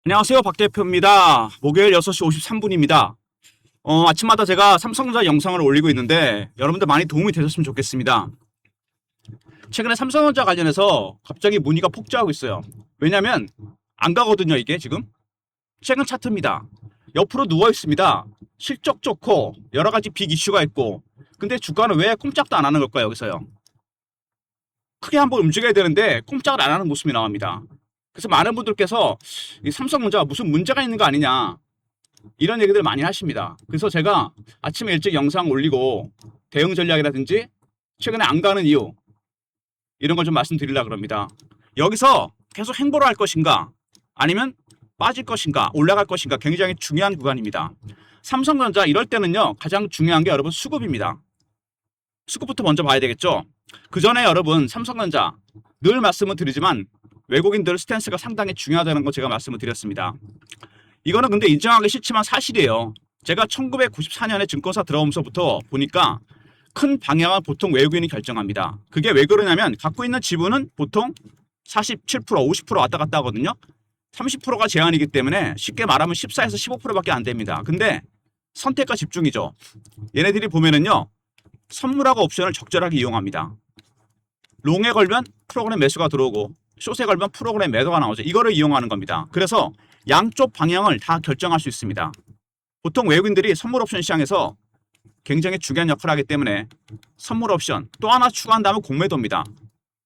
안녕하세요. 박 대표입니다. 목요일 6시 53분입니다. 아침마다 제가 삼성전자 영상을 올리고 있는데 여러분들 많이 도움이 되셨으면 좋겠습니다. 최근에 삼성전자 관련해서 갑자기 문의가 폭주하고 있어요. 왜냐면 안 가거든요, 이게 지금. 최근 차트입니다. 옆으로 누워 있습니다. 실적 좋고 여러 가지 빅 이슈가 있고 근데 주가는 왜 꼼짝도 안 하는 걸까요, 여기서요? 크게 한번 움직여야 되는데 꼼짝을 안 하는 모습이 나옵니다. 그래서 많은 분들께서 이 삼성전자가 무슨 문제가 있는 거 아니냐 이런 얘기들 많이 하십니다. 그래서 제가 아침에 일찍 영상 올리고 대응 전략이라든지 최근에 안 가는 이유 이런 걸 좀 말씀드리려고 그럽니다. 여기서 계속 행보를 할 것인가 아니면 빠질 것인가 올라갈 것인가 굉장히 중요한 구간입니다. 삼성전자 이럴 때는요 가장 중요한 게 여러분 수급입니다. 수급부터 먼저 봐야 되겠죠. 그 전에 여러분 삼성전자 늘 말씀을 드리지만 외국인들 스탠스가 상당히 중요하다는 거 제가 말씀을 드렸습니다. 이거는 근데 인정하기 싫지만 사실이에요. 제가 1994년에 증권사 들어오면서부터 보니까 큰 방향은 보통 외국인이 결정합니다. 그게 왜 그러냐면 갖고 있는 지분은 보통 47%, 50% 왔다 갔다 하거든요. 30%가 제한이기 때문에 쉽게 말하면 14에서 15%밖에 안 됩니다. 근데 선택과 집중이죠. 얘네들이 보면은요. 선물하고 옵션을 적절하게 이용합니다. 롱에 걸면 프로그램 매수가 들어오고 숏에 걸면 프로그램 매도가 나오죠. 이거를 이용하는 겁니다. 그래서 양쪽 방향을 다 결정할 수 있습니다. 보통 외국인들이 선물 옵션 시장에서 굉장히 중요한 역할을 하기 때문에 선물 옵션 또 하나 추가한다면 공매도입니다.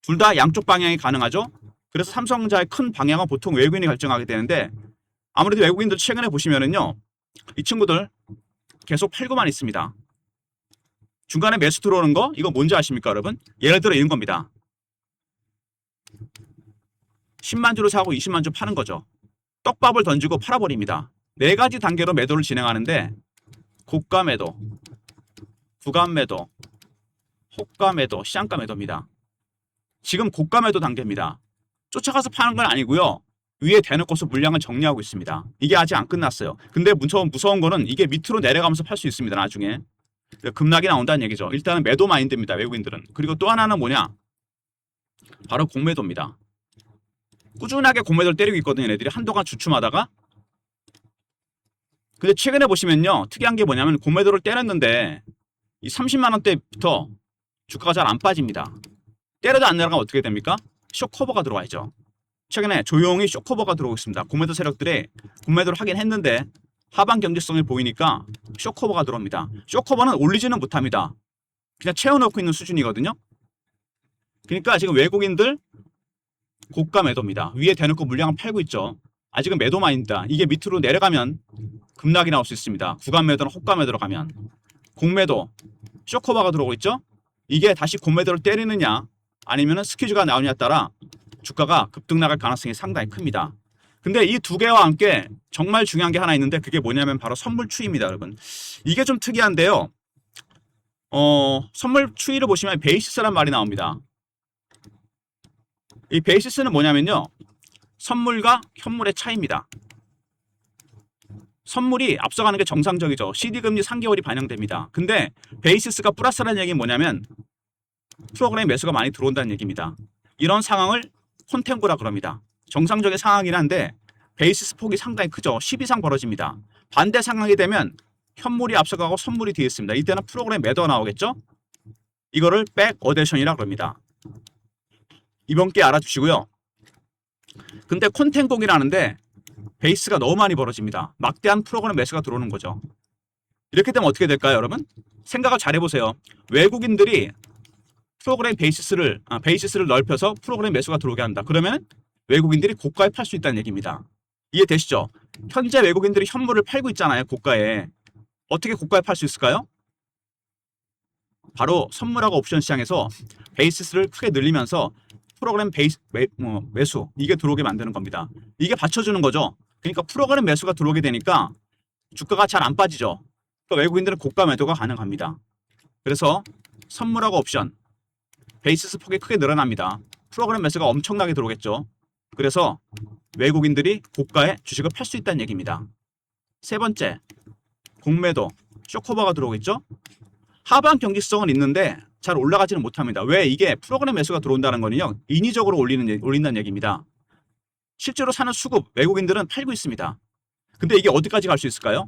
둘 다 양쪽 방향이 가능하죠. 그래서 삼성전자의 큰 방향은 보통 외국인이 결정하게 되는데 아무래도 외국인들 최근에 보시면은요. 이 친구들 계속 팔고만 있습니다. 중간에 매수 들어오는 거 이거 뭔지 아십니까 여러분? 예를 들어 이런 겁니다. 10만 주로 사고 20만 주 파는 거죠. 떡밥을 던지고 팔아버립니다. 네 가지 단계로 매도를 진행하는데 고가 매도, 구간 매도, 호가 매도, 시장가 매도입니다. 지금 고가 매도 단계입니다. 쫓아가서 파는 건 아니고요. 위에 대놓고서 물량을 정리하고 있습니다. 이게 아직 안 끝났어요. 근데 무서운 거는 이게 밑으로 내려가면서 팔 수 있습니다. 나중에. 급락이 나온다는 얘기죠. 일단은 매도 마인드입니다. 외국인들은. 그리고 또 하나는 뭐냐? 바로 공매도입니다. 꾸준하게 공매도를 때리고 있거든요. 얘네들이 한동안 주춤하다가. 근데 최근에 보시면요. 특이한 게 뭐냐면 공매도를 때렸는데 이 30만 원대부터 주가가 잘 안 빠집니다. 때려도 안 내려가면 어떻게 됩니까? 쇼커버가 들어와야죠. 최근에 조용히 쇼커버가 들어오고 있습니다. 공매도 세력들이 공매도를 하긴 했는데 하방 경제성이 보이니까 쇼커버가 들어옵니다. 쇼커버는 올리지는 못합니다. 그냥 채워넣고 있는 수준이거든요. 그러니까 지금 외국인들 고가 매도입니다. 위에 대놓고 물량을 팔고 있죠. 아직은 매도만입니다. 이게 밑으로 내려가면 급락이 나올 수 있습니다. 구간 매도나 호가 매도로 가면. 공매도, 쇼커버가 들어오고 있죠. 이게 다시 공매도를 때리느냐 아니면 스퀴즈가 나오느냐에 따라 주가가 급등 나갈 가능성이 상당히 큽니다. 근데 이 두 개와 함께 정말 중요한 게 하나 있는데 그게 뭐냐면 바로 선물 추이입니다, 여러분. 이게 좀 특이한데요. 선물 추이를 보시면 베이시스란 말이 나옵니다. 이 베이시스는 뭐냐면요. 선물과 현물의 차이입니다. 선물이 앞서가는 게 정상적이죠. CD금리 3개월이 반영됩니다. 근데 베이시스가 플러스라는 얘기는 뭐냐면 프로그램 매수가 많이 들어온다는 얘기입니다. 이런 상황을 콘템포라 그럽니다. 정상적인 상황이긴 한데 베이시스 폭이 상당히 크죠. 10 이상 벌어집니다. 반대 상황이 되면 현물이 앞서가고 선물이 뒤에 있습니다. 이때는 프로그램 매도가 나오겠죠. 이거를 백 어데이션이라 그럽니다. 이번 게 알아두시고요. 근데 콘텐곡이라는데 베이스가 너무 많이 벌어집니다. 막대한 프로그램 매수가 들어오는 거죠. 이렇게 되면 어떻게 될까요, 여러분? 생각을 잘 해보세요. 외국인들이 프로그램 베이시스를 넓혀서 프로그램 매수가 들어오게 한다. 그러면 외국인들이 고가에 팔 수 있다는 얘기입니다. 이해되시죠? 현재 외국인들이 현물을 팔고 있잖아요. 고가에. 어떻게 고가에 팔 수 있을까요? 바로 선물하고 옵션 시장에서 베이시스를 크게 늘리면서 프로그램 매수 이게 들어오게 만드는 겁니다. 이게 받쳐주는 거죠. 그러니까 프로그램 매수가 들어오게 되니까 주가가 잘 안 빠지죠. 그러니까 외국인들은 고가 매도가 가능합니다. 그래서 선물하고 옵션 베이시스 폭이 크게 늘어납니다. 프로그램 매수가 엄청나게 들어오겠죠. 그래서 외국인들이 고가에 주식을 팔 수 있다는 얘기입니다. 세 번째, 공매도, 쇼커버가 들어오겠죠. 하방 경직성은 있는데 잘 올라가지는 못합니다. 왜? 이게 프로그램 매수가 들어온다는 거는요. 인위적으로 올린다는 얘기입니다. 실제로 사는 수급, 외국인들은 팔고 있습니다. 근데 이게 어디까지 갈 수 있을까요?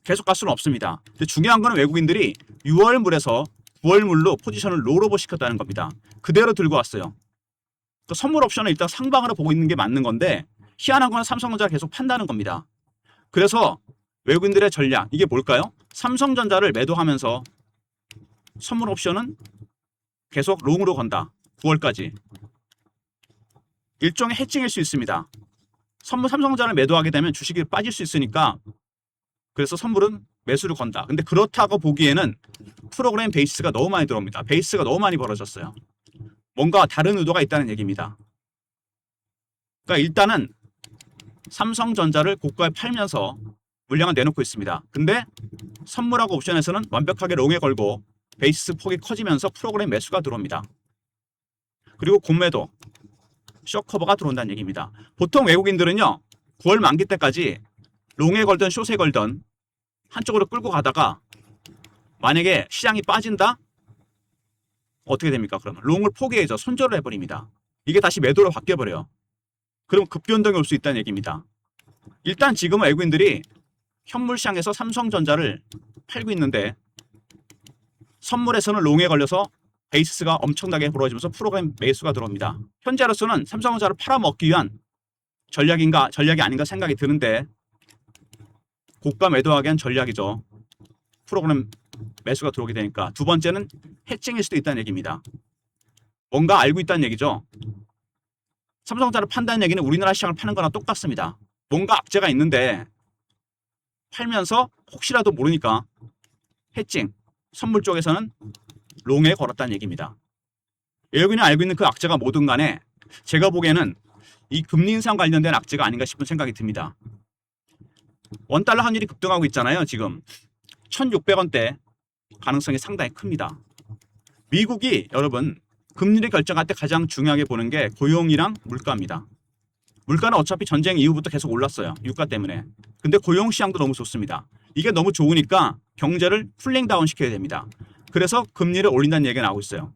계속 갈 수는 없습니다. 근데 중요한 거는 외국인들이 6월물에서 9월물로 포지션을 롤오버 시켰다는 겁니다. 그대로 들고 왔어요. 그 선물 옵션을 일단 상방으로 보고 있는 게 맞는 건데 희한한 건 삼성전자를 계속 판다는 겁니다. 그래서 외국인들의 전략, 이게 뭘까요? 삼성전자를 매도하면서 선물 옵션은 계속 롱으로 건다. 9월까지. 일종의 해칭일 수 있습니다. 삼성전자를 매도하게 되면 주식이 빠질 수 있으니까 그래서 선물은 매수를 건다. 근데 그렇다고 보기에는 프로그램 베이스가 너무 많이 들어옵니다. 베이스가 너무 많이 벌어졌어요. 뭔가 다른 의도가 있다는 얘기입니다. 그러니까 일단은 삼성전자를 고가에 팔면서 물량을 내놓고 있습니다. 근데 선물하고 옵션에서는 완벽하게 롱에 걸고 베이스 폭이 커지면서 프로그램 매수가 들어옵니다. 그리고 공매도, 숏커버가 들어온다는 얘기입니다. 보통 외국인들은요, 9월 만기 때까지 롱에 걸든 숏에 걸든 한쪽으로 끌고 가다가 만약에 시장이 빠진다? 어떻게 됩니까? 그러면 롱을 포기해서 손절을 해버립니다. 이게 다시 매도로 바뀌어버려요. 그럼 급변동이 올 수 있다는 얘기입니다. 일단 지금은 외국인들이 현물 시장에서 삼성전자를 팔고 있는데 선물에서는 롱에 걸려서 베이스가 엄청나게 벌어지면서 프로그램 매수가 들어옵니다. 현재로서는 삼성전자를 팔아먹기 위한 전략이 아닌가 생각이 드는데 고가 매도하기 위한 전략이죠. 프로그램 매수가 들어오게 되니까. 두 번째는 해칭일 수도 있다는 얘기입니다. 뭔가 알고 있다는 얘기죠. 삼성전자를 판다는 얘기는 우리나라 시장을 파는 거랑 똑같습니다. 뭔가 악재가 있는데 팔면서 혹시라도 모르니까 해칭, 선물 쪽에서는 롱에 걸었다는 얘기입니다. 외국인이 알고 있는 그 악재가 뭐든 간에 제가 보기에는 이 금리 인상 관련된 악재가 아닌가 싶은 생각이 듭니다. 원달러 환율이 급등하고 있잖아요. 지금 1600원대 가능성이 상당히 큽니다. 미국이 여러분 금리를 결정할 때 가장 중요하게 보는 게 고용이랑 물가입니다. 물가는 어차피 전쟁 이후부터 계속 올랐어요. 유가 때문에. 근데 고용 시장도 너무 좋습니다. 이게 너무 좋으니까 경제를 쿨링 다운 시켜야 됩니다. 그래서 금리를 올린다는 얘기가 나오고 있어요.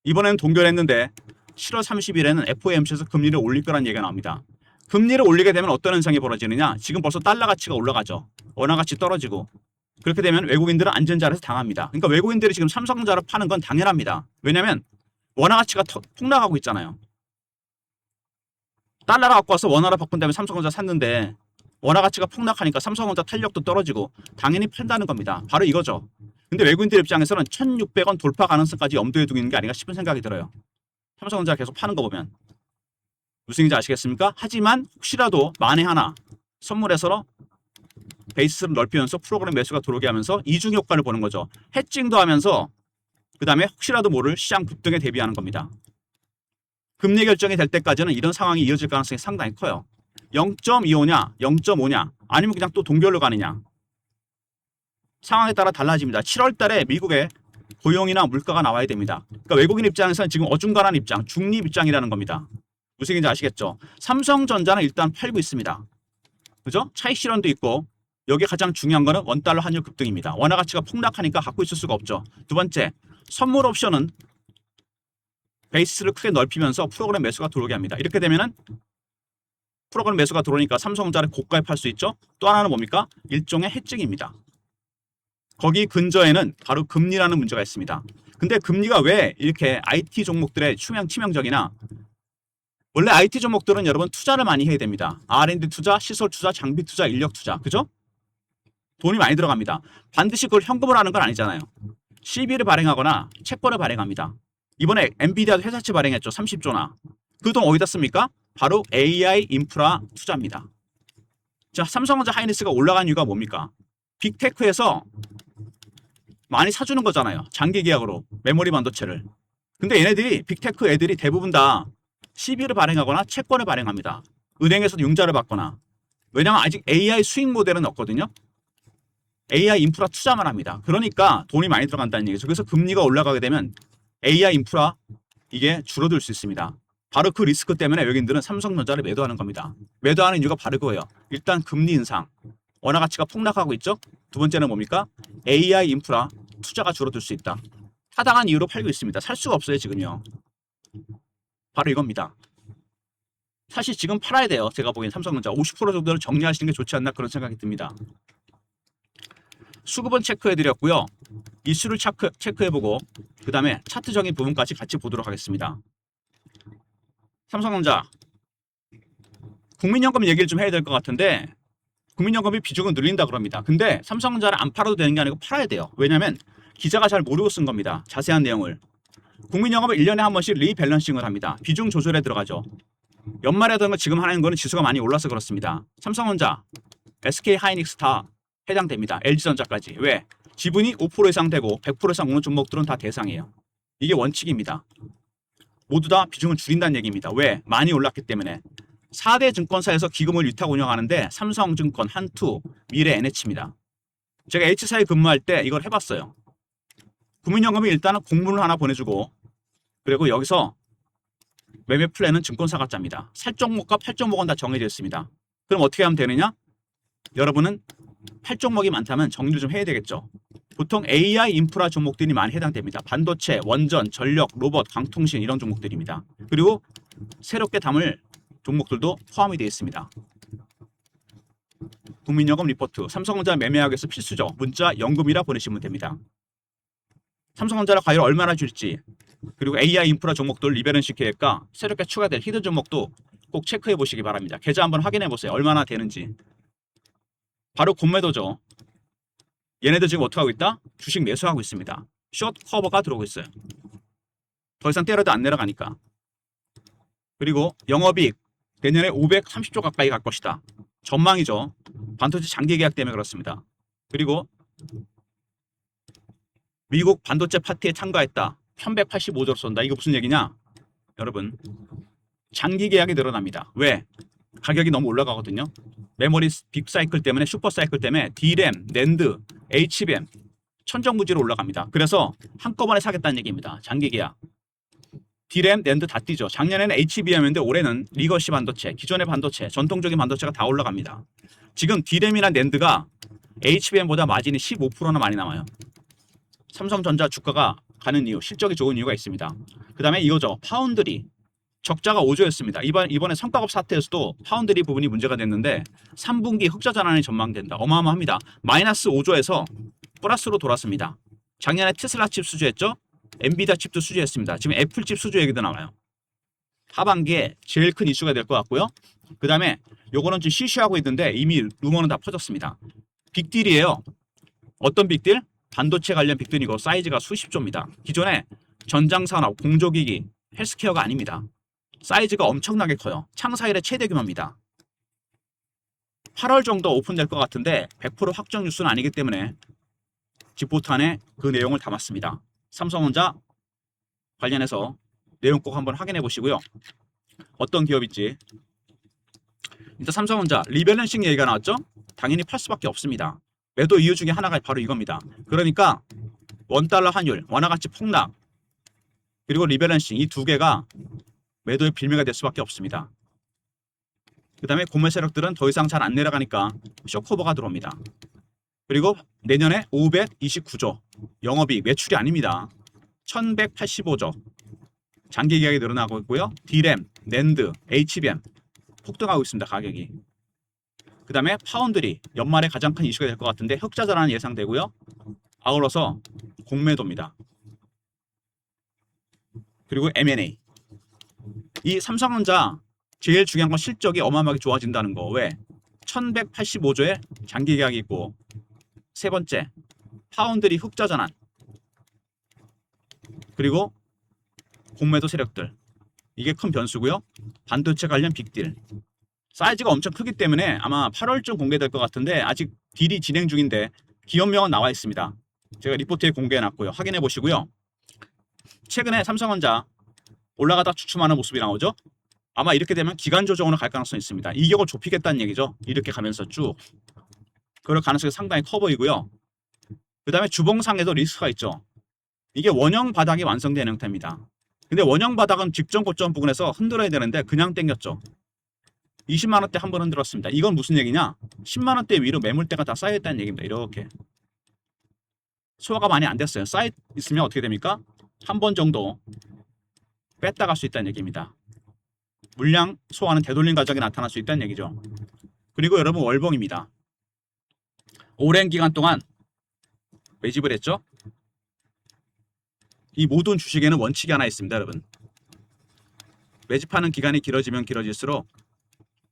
이번에는 동결했는데 7월 30일에는 FOMC에서 금리를 올릴 거라는 얘기가 나옵니다. 금리를 올리게 되면 어떤 현상이 벌어지느냐? 지금 벌써 달러 가치가 올라가죠. 원화 가치 떨어지고. 그렇게 되면 외국인들은 안전자리에서 당합니다. 그러니까 외국인들이 지금 삼성전자를 파는 건 당연합니다. 왜냐하면 원화 가치가 폭락하고 있잖아요. 달러를 갖고 와서 원화로 바꾼 다음에 삼성전자 샀는데 원화 가치가 폭락하니까 삼성전자 탄력도 떨어지고 당연히 판다는 겁니다. 바로 이거죠. 근데 외국인들 입장에서는 1600원 돌파 가능성까지 염두에 두고 있는 게 아닌가 싶은 생각이 들어요. 삼성전자 계속 파는 거 보면. 무슨 얘기인지 아시겠습니까? 하지만 혹시라도 만에 하나 선물에서 베이스를 넓히면서 프로그램 매수가 들어오게 하면서 이중 효과를 보는 거죠. 해칭도 하면서 그 다음에 혹시라도 모를 시장 급등에 대비하는 겁니다. 금리 결정이 될 때까지는 이런 상황이 이어질 가능성이 상당히 커요. 0.25냐 0.5냐 아니면 그냥 또 동결로 가느냐 상황에 따라 달라집니다. 7월 달에 미국의 고용이나 물가가 나와야 됩니다. 그러니까 외국인 입장에서는 지금 어중간한 입장, 중립 입장이라는 겁니다. 무슨 얘기인지 아시겠죠? 삼성전자는 일단 팔고 있습니다. 그죠? 차익 실현도 있고 여기에 가장 중요한 거는 원달러 환율 급등입니다. 원화 가치가 폭락하니까 갖고 있을 수가 없죠. 두 번째, 선물 옵션은 베이스를 크게 넓히면서 프로그램 매수가 들어오게 합니다. 이렇게 되면은 프로그램 매수가 들어오니까 삼성전자를 고가에 팔 수 있죠. 또 하나는 뭡니까? 일종의 해칭입니다. 거기 근저에는 바로 금리라는 문제가 있습니다. 근데 금리가 왜 이렇게 IT 종목들의 치명적이나 원래 IT 종목들은 여러분 투자를 많이 해야 됩니다. R&D 투자, 시설 투자, 장비 투자, 인력 투자. 그죠? 돈이 많이 들어갑니다. 반드시 그걸 현금으로 하는 건 아니잖아요. CB를 발행하거나 채권을 발행합니다. 이번에 엔비디아도 회사채 발행했죠. 30조나. 그 돈 어디다 씁니까? 바로 AI 인프라 투자입니다. 자, 삼성전자 하이닉스가 올라간 이유가 뭡니까? 빅테크에서 많이 사주는 거잖아요. 장기 계약으로 메모리 반도체를. 근데 얘네들이 빅테크 애들이 대부분 다 CB를 발행하거나 채권을 발행합니다. 은행에서 융자를 받거나. 왜냐하면 아직 AI 수익 모델은 없거든요. AI 인프라 투자만 합니다. 그러니까 돈이 많이 들어간다는 얘기죠. 그래서 금리가 올라가게 되면 AI 인프라 이게 줄어들 수 있습니다. 바로 그 리스크 때문에 외국인들은 삼성전자를 매도하는 겁니다. 매도하는 이유가 바로 그거예요. 일단 금리 인상, 원화 가치가 폭락하고 있죠. 두 번째는 뭡니까? AI 인프라 투자가 줄어들 수 있다. 타당한 이유로 팔고 있습니다. 살 수가 없어요 지금요. 바로 이겁니다. 사실 지금 팔아야 돼요. 제가 보기엔 삼성전자 50% 정도를 정리하시는 게 좋지 않나 그런 생각이 듭니다. 수급은 체크해드렸고요. 이슈를 체크해보고 그 다음에 차트적인 부분까지 같이 보도록 하겠습니다. 삼성전자 국민연금 얘기를 좀 해야 될 것 같은데 국민연금이 비중을 늘린다 그럽니다. 근데 삼성전자를 안 팔아도 되는 게 아니고 팔아야 돼요. 왜냐하면 기자가 잘 모르고 쓴 겁니다. 자세한 내용을. 국민연금은 1년에 한 번씩 리밸런싱을 합니다. 비중 조절에 들어가죠. 연말에 하던 거 지금 하는 거는 지수가 많이 올라서 그렇습니다. 삼성전자, SK하이닉스 다 해당됩니다. LG전자까지. 왜? 지분이 5% 이상 되고 100% 이상 오는 종목들은 다 대상이에요. 이게 원칙입니다. 모두 다 비중을 줄인다는 얘기입니다. 왜? 많이 올랐기 때문에. 4대 증권사에서 기금을 위탁 운영하는데 삼성증권, 한투, 미래, NH입니다. 제가 H사에 근무할 때 이걸 해봤어요. 국민연금이 일단은 공문을 하나 보내주고 그리고 여기서 매매 플랜은 증권사가 짭니다. 살 종목과 팔 종목은 다 정해져 있습니다. 그럼 어떻게 하면 되느냐? 여러분은 팔 종목이 많다면 정리를 좀 해야 되겠죠. 보통 AI 인프라 종목들이 많이 해당됩니다. 반도체, 원전, 전력, 로봇, 강통신 이런 종목들입니다. 그리고 새롭게 담을 종목들도 포함이 되어 있습니다. 국민연금 리포트, 삼성전자 매매하기 위해서 필수죠. 문자 연금이라 보내시면 됩니다. 삼성전자가 과연 얼마나 줄지 그리고 AI 인프라 종목들 리밸런싱 계획과 새롭게 추가될 히든 종목도 꼭 체크해 보시기 바랍니다. 계좌 한번 확인해 보세요. 얼마나 되는지. 바로 공매도죠. 얘네들 지금 어떻게 하고 있다? 주식 매수하고 있습니다. 숏 커버가 들어오고 있어요. 더 이상 때려도 안 내려가니까. 그리고 영업이익 내년에 530조 가까이 갈 것이다. 전망이죠. 반도체 장기 계약 때문에 그렇습니다. 그리고 미국 반도체 파티에 참가했다. 1185조를 쏜다. 이거 무슨 얘기냐? 여러분, 장기 계약이 늘어납니다. 왜? 가격이 너무 올라가거든요. 메모리 빅 사이클 때문에, 슈퍼 사이클 때문에 D램, 낸드, HBM 천정부지로 올라갑니다. 그래서 한꺼번에 사겠다는 얘기입니다. 장기 계약. D램, 낸드 다 뛰죠. 작년에는 HBM인데 올해는 리거시 반도체, 기존의 반도체, 전통적인 반도체가 다 올라갑니다. 지금 D램이나 낸드가 HBM보다 마진이 15%나 많이 남아요. 삼성전자 주가가 가는 이유, 실적이 좋은 이유가 있습니다. 그 다음에 이거죠. 파운드리. 적자가 5조였습니다. 이번에 성과급 사태에서도 파운드리 부분이 문제가 됐는데 3분기 흑자 전환이 전망된다. 어마어마합니다. 마이너스 5조에서 플러스로 돌았습니다. 작년에 테슬라 칩 수주했죠. 엔비디아 칩도 수주했습니다. 지금 애플 칩 수주 얘기도 나와요. 하반기에 제일 큰 이슈가 될 것 같고요. 그 다음에 요거는 지금 시시하고 있는데 이미 루머는 다 퍼졌습니다. 빅딜이에요. 어떤 빅딜? 반도체 관련 빅딜이고 사이즈가 수십조입니다. 기존에 전장산업, 공조기기, 헬스케어가 아닙니다. 사이즈가 엄청나게 커요. 창사 일의 최대 규모입니다. 8월 정도 오픈될 것 같은데 100% 확정 뉴스는 아니기 때문에 집보탄에 그 내용을 담았습니다. 삼성전자 관련해서 내용 꼭 한번 확인해 보시고요. 어떤 기업인지. 일단 삼성전자 리밸런싱 얘기가 나왔죠? 당연히 팔 수밖에 없습니다. 매도 이유 중에 하나가 바로 이겁니다. 그러니까 원달러 환율, 완화가치 폭락, 그리고 리밸런싱 이 두 개가 매도의 빌미가 될 수밖에 없습니다. 그 다음에 공매 세력들은 더 이상 잘 안 내려가니까 쇼커버가 들어옵니다. 그리고 내년에 529조 영업이익 매출이 아닙니다. 1185조 장기 계약이 늘어나고 있고요. D램, 낸드, HBM 폭등하고 있습니다. 가격이. 그 다음에 파운드리 연말에 가장 큰 이슈가 될 것 같은데 흑자 전환이 예상되고요. 아울러서 공매도입니다. 그리고 M&A. 이 삼성전자 제일 중요한 건 실적이 어마어마하게 좋아진다는 거. 왜? 1185조의 장기 계약이 있고 세 번째 파운드리 흑자 전환 그리고 공매도 세력들 이게 큰 변수고요. 반도체 관련 빅딜 사이즈가 엄청 크기 때문에 아마 8월쯤 공개될 것 같은데 아직 딜이 진행 중인데 기업명은 나와 있습니다. 제가 리포트에 공개해놨고요. 확인해 보시고요. 최근에 삼성전자 올라가다 주춤하는 모습이 나오죠. 아마 이렇게 되면 기간 조정으로 갈 가능성이 있습니다. 이격을 좁히겠다는 얘기죠. 이렇게 가면서 쭉 그럴 가능성이 상당히 커 보이고요. 그 다음에 주봉상에도 리스크가 있죠. 이게 원형 바닥이 완성된 형태입니다. 근데 원형 바닥은 직전 고점 부근에서 흔들어야 되는데 그냥 땡겼죠. 20만원대 한 번 흔들었습니다. 이건 무슨 얘기냐? 10만원대 위로 매물대가 다 쌓여있다는 얘기입니다. 이렇게 소화가 많이 안 됐어요. 쌓여 있으면 어떻게 됩니까? 한 번 정도 뺐다 갈 수 있다는 얘기입니다. 물량 소화하는 되돌림 과정이 나타날 수 있다는 얘기죠. 그리고 여러분 월봉입니다. 오랜 기간 동안 매집을 했죠. 이 모든 주식에는 원칙이 하나 있습니다, 여러분. 매집하는 기간이 길어지면 길어질수록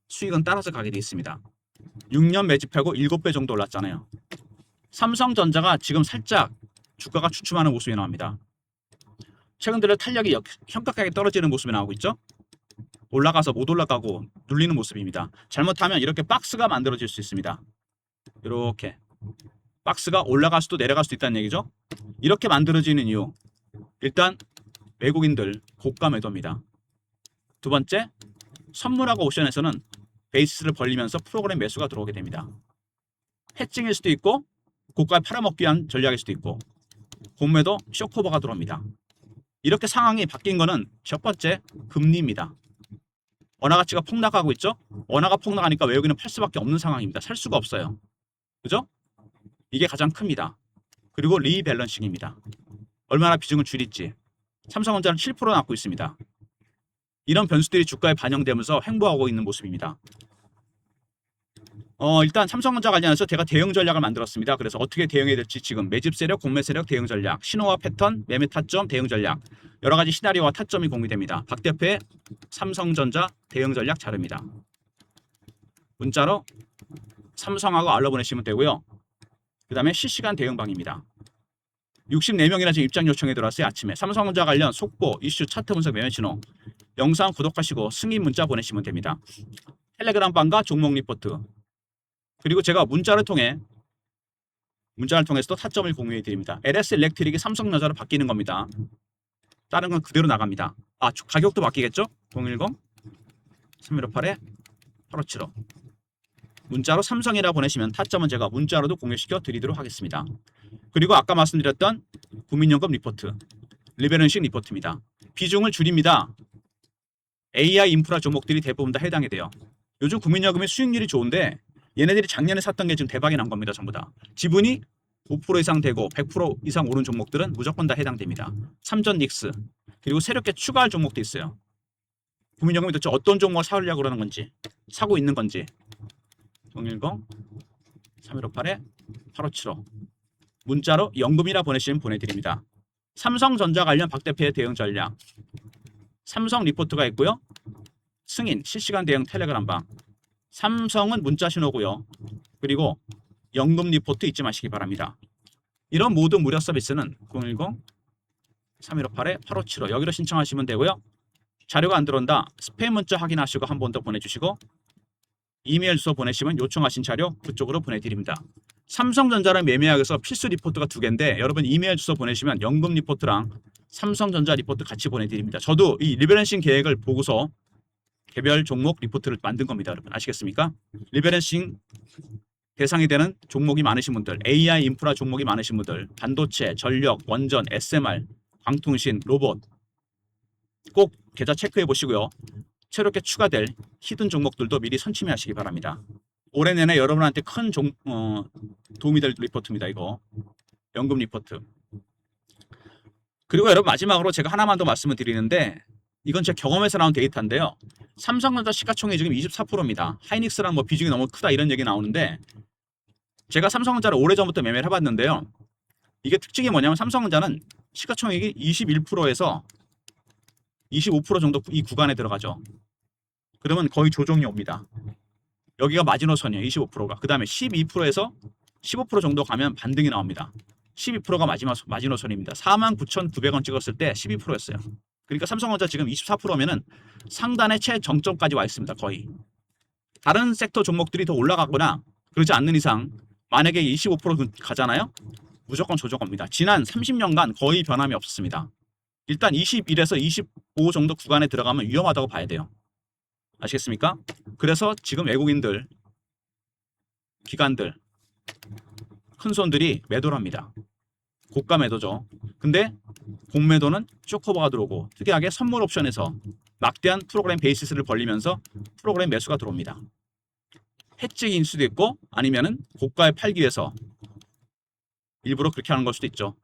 수익은 따라서 가게 돼 있습니다. 6년 매집하고 7배 정도 올랐잖아요. 삼성전자가 지금 살짝 주가가 주춤하는 모습이 나옵니다. 최근 들어 탄력이 현격하게 떨어지는 모습이 나오고 있죠. 올라가서 못 올라가고 눌리는 모습입니다. 잘못하면 이렇게 박스가 만들어질 수 있습니다. 이렇게 박스가 올라갈 수도 내려갈 수도 있다는 얘기죠. 이렇게 만들어지는 이유, 일단 외국인들 고가 매도입니다. 두 번째, 선물하고 옵션에서는 베이스를 벌리면서 프로그램 매수가 들어오게 됩니다. 해칭일 수도 있고 고가에 팔아먹기 위한 전략일 수도 있고 공매도 쇼커버가 들어옵니다. 이렇게 상황이 바뀐 거는 첫 번째, 금리입니다. 원화 가치가 폭락하고 있죠. 원화가 폭락하니까 외국인은 팔 수밖에 없는 상황입니다. 살 수가 없어요. 그죠? 이게 가장 큽니다. 그리고 리밸런싱입니다. 얼마나 비중을 줄일지. 삼성전자는 7% 남고 있습니다. 이런 변수들이 주가에 반영되면서 횡보하고 있는 모습입니다. 일단 삼성전자 관련해서 제가 대응 전략을 만들었습니다. 그래서 어떻게 대응해야 될지 지금 매집 세력, 공매 세력 대응 전략, 신호와 패턴, 매매 타점 대응 전략, 여러 가지 시나리오와 타점이 공유됩니다. 박 대표의 삼성전자 대응 전략 자료입니다. 문자로 삼성하고 알러 보내시면 되고요. 그 다음에 실시간 대응방입니다. 64명이나 지금 입장 요청이 들어왔어요. 아침에 삼성전자 관련 속보, 이슈, 차트 분석, 매매 신호 영상 구독하시고 승인 문자 보내시면 됩니다. 텔레그램 방과 종목 리포트, 그리고 제가 문자를 통해서도 타점을 공유해 드립니다. LS 일렉트릭이 삼성전자로 바뀌는 겁니다. 다른 건 그대로 나갑니다. 가격도 바뀌겠죠? 010-3158-8575 문자로 삼성이라 보내시면 타점은 제가 문자로도 공유시켜 드리도록 하겠습니다. 그리고 아까 말씀드렸던 국민연금 리포트, 리밸런싱 리포트입니다. 비중을 줄입니다. AI 인프라 종목들이 대부분 다 해당이 돼요. 요즘 국민연금의 수익률이 좋은데 얘네들이 작년에 샀던 게 지금 대박이 난 겁니다. 전부 다. 지분이 5% 이상 되고 100% 이상 오른 종목들은 무조건 다 해당됩니다. 삼전 닉스, 그리고 새롭게 추가할 종목도 있어요. 국민연금이 도대체 어떤 종목을 사려고 그러는 건지, 사고 있는 건지 010-3158-8575 문자로 연금이라 보내시면 보내드립니다. 삼성전자 관련 박 대표의 대응 전략, 삼성 리포트가 있고요. 승인, 실시간 대응 텔레그램방, 삼성은 문자 신호고요. 그리고 연금 리포트 잊지 마시기 바랍니다. 이런 모든 무료 서비스는 010-3158-8575 여기로 신청하시면 되고요. 자료가 안 들어온다, 스팸 문자 확인하시고 한 번 더 보내주시고 이메일 주소 보내시면 요청하신 자료 그쪽으로 보내드립니다. 삼성전자를 매매하기 위해서 필수 리포트가 2개인데 여러분 이메일 주소 보내시면 연금 리포트랑 삼성전자 리포트 같이 보내드립니다. 저도 이 리밸런싱 계획을 보고서 개별 종목 리포트를 만든 겁니다. 여러분 아시겠습니까? 리밸런싱 대상이 되는 종목이 많으신 분들, AI 인프라 종목이 많으신 분들, 반도체, 전력, 원전, SMR, 광통신, 로봇 꼭 계좌 체크해 보시고요. 새롭게 추가될 히든 종목들도 미리 선침해하시기 바랍니다. 올해 내내 여러분한테 큰 도움이 될 리포트입니다. 이거 연금 리포트. 그리고 여러분 마지막으로 제가 하나만 더 말씀을 드리는데 이건 제 경험에서 나온 데이터인데요. 삼성전자 시가총액이 지금 24%입니다. 하이닉스랑 뭐 비중이 너무 크다 이런 얘기 나오는데 제가 삼성전자를 오래전부터 매매를 해봤는데요. 이게 특징이 뭐냐면 삼성전자는 시가총액이 21%에서 25% 정도 이 구간에 들어가죠. 그러면 거의 조정이 옵니다. 여기가 마지노선이에요. 25%가. 그 다음에 12%에서 15% 정도 가면 반등이 나옵니다. 12%가 마지노선입니다. 49,900원 찍었을 때 12%였어요. 그러니까 삼성전자 지금 24%면은 상단의 최정점까지 와 있습니다. 거의. 다른 섹터 종목들이 더 올라가거나 그러지 않는 이상 만약에 25% 가잖아요. 무조건 조정입니다. 지난 30년간 거의 변함이 없었습니다. 일단 21에서 25 정도 구간에 들어가면 위험하다고 봐야 돼요. 아시겠습니까? 그래서 지금 외국인들, 기관들, 큰손들이 매도를 합니다. 고가 매도죠. 근데 공매도는 쇼커버가 들어오고 특이하게 선물 옵션에서 막대한 프로그램 베이시스를 벌리면서 프로그램 매수가 들어옵니다. 해지인 수도 있고 아니면은 고가에 팔기 위해서 일부러 그렇게 하는 걸 수도 있죠.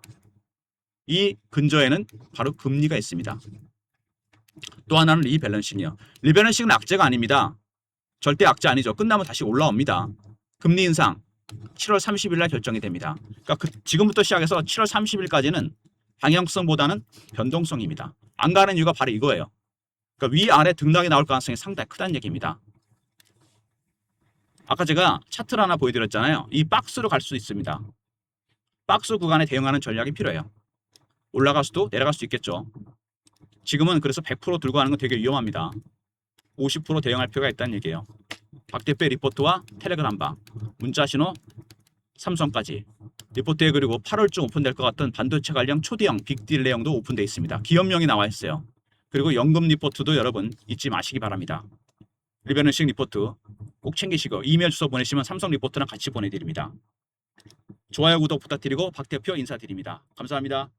이 근저에는 바로 금리가 있습니다. 또 하나는 리밸런싱이요. 리밸런싱은 악재가 아닙니다. 절대 악재 아니죠. 끝나면 다시 올라옵니다. 금리 인상 7월 30일 날 결정이 됩니다. 그러니까 지금부터 시작해서 7월 30일까지는 방향성보다는 변동성입니다. 안 가는 이유가 바로 이거예요. 그러니까 위아래 등락이 나올 가능성이 상당히 크다는 얘기입니다. 아까 제가 차트를 하나 보여드렸잖아요. 이 박스로 갈 수 있습니다. 박스 구간에 대응하는 전략이 필요해요. 올라갈 수도 내려갈 수 있겠죠. 지금은 그래서 100% 들고 가는 건 되게 위험합니다. 50% 대응할 필요가 있다는 얘기예요. 박 대표의 리포트와 텔레그램방, 문자신호, 삼성까지. 리포트에 그리고 8월쯤 오픈될 것 같은 반도체 관련 초대형 빅딜 내용도 오픈되어 있습니다. 기업명이 나와 있어요. 그리고 연금 리포트도 여러분 잊지 마시기 바랍니다. 리밸런싱 리포트 꼭 챙기시고 이메일 주소 보내시면 삼성 리포트랑 같이 보내드립니다. 좋아요, 구독 부탁드리고 박 대표 인사드립니다. 감사합니다.